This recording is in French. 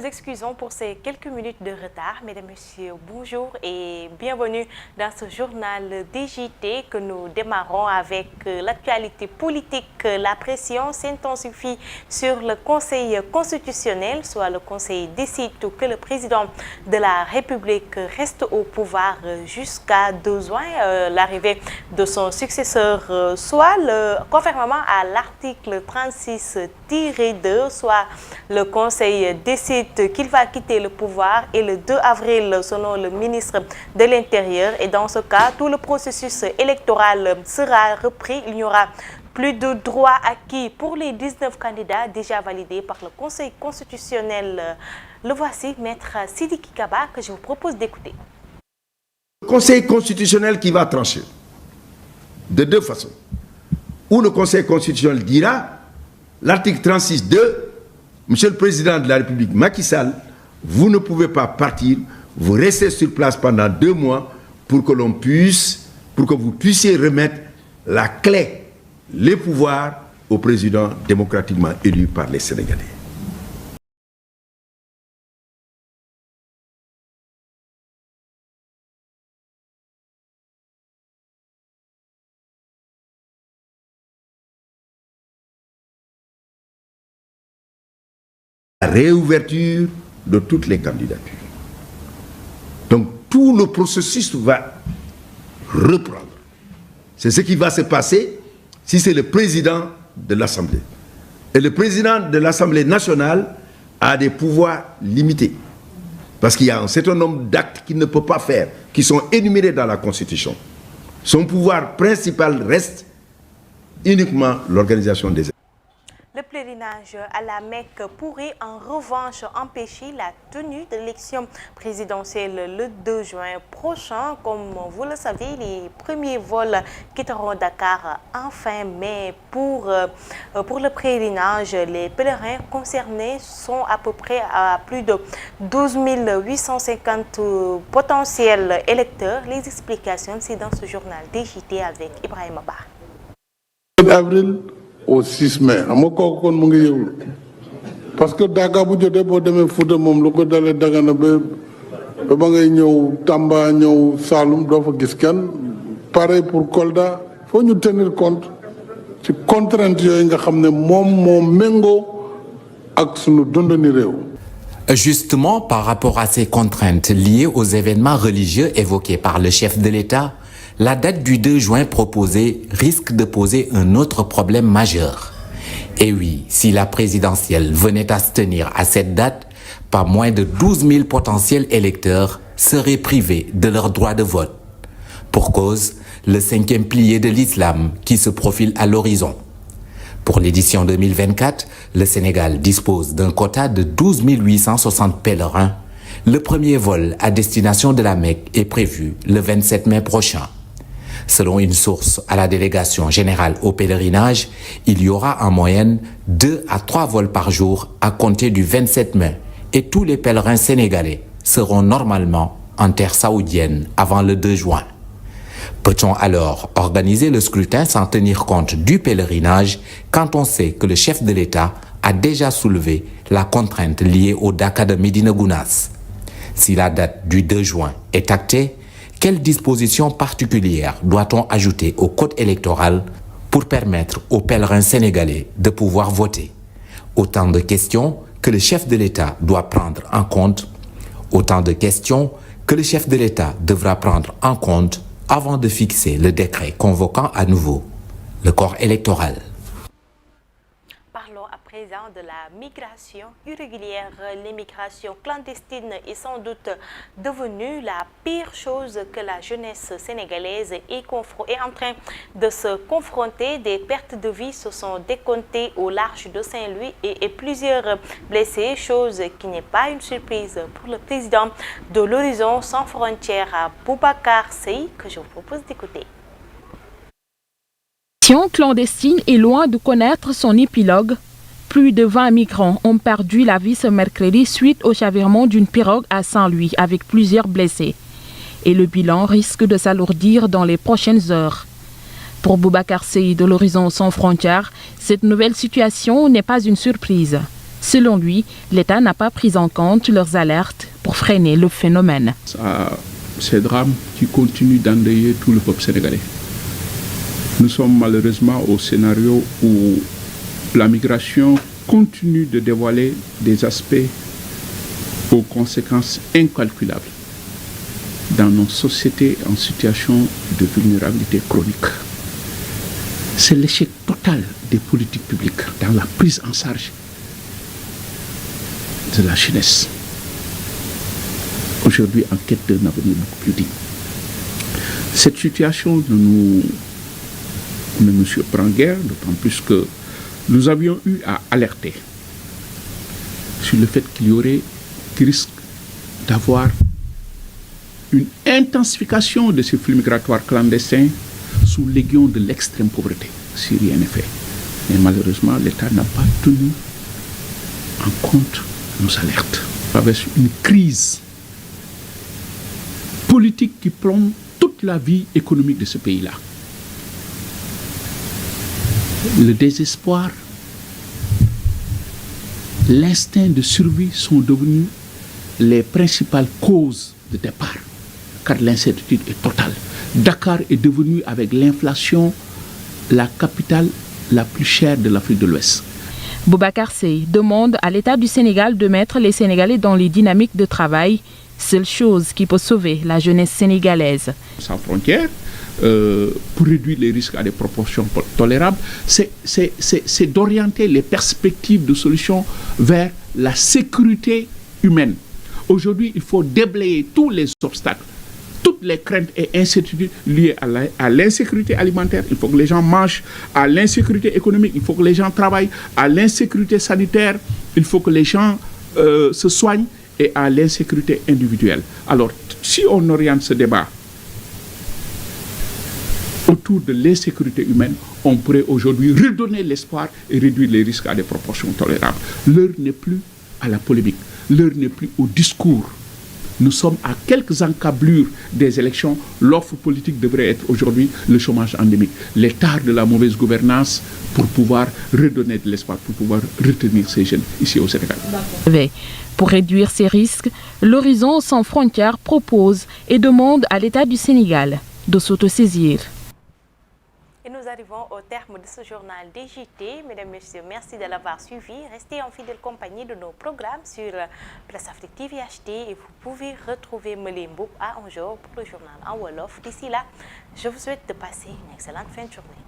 Excusons pour ces quelques minutes de retard. Mesdames, Messieurs, bonjour et bienvenue dans ce journal DJT que nous démarrons avec l'actualité politique. La pression s'intensifie sur le Conseil constitutionnel, soit le Conseil décide que le président de la République reste au pouvoir jusqu'à 2 juin, l'arrivée de son successeur, soit conformément à l'article 36-2, soit le Conseil décide qu'il va quitter le pouvoir et le 2 avril selon le ministre de l'Intérieur. Et dans ce cas, tout le processus électoral sera repris. Il n'y aura plus de droits acquis pour les 19 candidats déjà validés par le Conseil constitutionnel. Le voici, Maître Sidiki Kaba, que je vous propose d'écouter. Le Conseil constitutionnel qui va trancher de 2 façons. Ou le Conseil constitutionnel dira, l'article 36.2, Monsieur le Président de la République Macky Sall, vous ne pouvez pas partir, vous restez sur place pendant 2 mois pour que vous puissiez remettre la clé, les pouvoirs au président démocratiquement élu par les Sénégalais. La réouverture de toutes les candidatures. Donc tout le processus va reprendre. C'est ce qui va se passer si c'est le président de l'Assemblée. Et le président de l'Assemblée nationale a des pouvoirs limités. Parce qu'il y a un certain nombre d'actes qu'il ne peut pas faire, qui sont énumérés dans la Constitution. Son pouvoir principal reste uniquement l'organisation des élections. Le pèlerinage à la Mecque pourrait en revanche empêcher la tenue de l'élection présidentielle le 2 juin prochain. Comme vous le savez, les premiers vols quitteront Dakar en fin mai. Pour le pèlerinage, les pèlerins concernés sont à peu près à plus de 12 850 potentiels électeurs. Les explications, c'est dans ce journal DJT avec Ibrahim Abba. Avril au 6 mai xam nga kooku kon mu ngi yëglu parce que Dakar bu jotee boo demee Fouta moom lu ko dalee Dagana ba ngay ñëw Tamba ñëw Saloum doo fa gis kenn pareil pour Kolda faut ñu tenir compte ci contrainte yooyu nga xam ne moom moo méngoo ak sunu dundani réew. Justement, par rapport à ces contraintes liées aux événements religieux évoqués par le chef de l'État, la date du 2 juin proposée risque de poser un autre problème majeur. Et oui, si la présidentielle venait à se tenir à cette date, pas moins de 12 000 potentiels électeurs seraient privés de leur droit de vote. Pour cause, le 5e pilier de l'islam qui se profile à l'horizon. Pour l'édition 2024, le Sénégal dispose d'un quota de 12 860 pèlerins. Le premier vol à destination de la Mecque est prévu le 27 mai prochain. Selon une source à la délégation générale au pèlerinage, il y aura en moyenne 2 à 3 vols par jour à compter du 27 mai et tous les pèlerins sénégalais seront normalement en terre saoudienne avant le 2 juin. Peut-on alors organiser le scrutin sans tenir compte du pèlerinage quand on sait que le chef de l'État a déjà soulevé la contrainte liée au Dakar de Médina Gounass? Si la date du 2 juin est actée, quelles dispositions particulières doit-on ajouter au code électoral pour permettre aux pèlerins sénégalais de pouvoir voter? Autant de questions que le chef de l'État doit prendre en compte, autant de questions que le chef de l'État devra prendre en compte avant de fixer le décret convoquant à nouveau le corps électoral. Parlons à présent de la migration irrégulière. L'immigration clandestine est sans doute devenue la pire chose que la jeunesse sénégalaise est en train de se confronter. Des pertes de vie se sont décomptées au large de Saint-Louis et plusieurs blessés, chose qui n'est pas une surprise pour le président de l'Horizon sans frontières, Boubacar Seye, que je vous propose d'écouter. Clandestine est loin de connaître son épilogue. Plus de 20 migrants ont perdu la vie ce mercredi suite au chavirement d'une pirogue à Saint-Louis avec plusieurs blessés. Et le bilan risque de s'alourdir dans les prochaines heures. Pour Boubacar Seye de l'Horizon sans frontières, cette nouvelle situation n'est pas une surprise. Selon lui, l'État n'a pas pris en compte leurs alertes pour freiner le phénomène. Ces drames qui continuent d'endeuiller tout le peuple sénégalais. Nous sommes malheureusement au scénario où la migration continue de dévoiler des aspects aux conséquences incalculables dans nos sociétés en situation de vulnérabilité chronique. C'est l'échec total des politiques publiques dans la prise en charge de la jeunesse. Aujourd'hui, en quête d'un avenir beaucoup plus digne. Cette situation ne nous surprend guère, d'autant plus que nous avions eu à alerter sur le fait qu'il risque d'avoir une intensification de ces flux migratoires clandestins sous l'aiguillon de l'extrême pauvreté, si rien n'est fait. Mais malheureusement, l'État n'a pas tenu en compte nos alertes. Avec une crise politique qui plombe toute la vie économique de ce pays-là. Le désespoir, l'instinct de survie sont devenus les principales causes de départ, car l'incertitude est totale. Dakar est devenu, avec l'inflation, la capitale la plus chère de l'Afrique de l'Ouest. Boubacar Seye demande à l'État du Sénégal de mettre les Sénégalais dans les dynamiques de travail, seule chose qui peut sauver la jeunesse sénégalaise. Sans frontières, pour réduire les risques à des proportions tolérables, c'est d'orienter les perspectives de solutions vers la sécurité humaine. Aujourd'hui, il faut déblayer tous les obstacles, toutes les craintes et incertitudes liées à l'insécurité alimentaire. Il faut que les gens mangent, à l'insécurité économique, il faut que les gens travaillent, à l'insécurité sanitaire, il faut que les gens se soignent, et à l'insécurité individuelle. Alors, si on oriente ce débat autour de l'insécurité humaine, on pourrait aujourd'hui redonner l'espoir et réduire les risques à des proportions tolérables. L'heure n'est plus à la polémique, l'heure n'est plus au discours. Nous sommes à quelques encablures des élections. L'offre politique devrait être aujourd'hui le chômage endémique, l'état de la mauvaise gouvernance pour pouvoir redonner de l'espoir, pour pouvoir retenir ces jeunes ici au Sénégal. Pour réduire ces risques, l'Horizon sans frontières propose et demande à l'État du Sénégal de s'autosaisir. Et nous arrivons au terme de ce journal DJT. Mesdames, Messieurs, merci de l'avoir suivi. Restez en fidèle compagnie de nos programmes sur Place Afrique TV HD et vous pouvez retrouver Melimbo à 11h pour le journal en Wolof. D'ici là, je vous souhaite de passer une excellente fin de journée.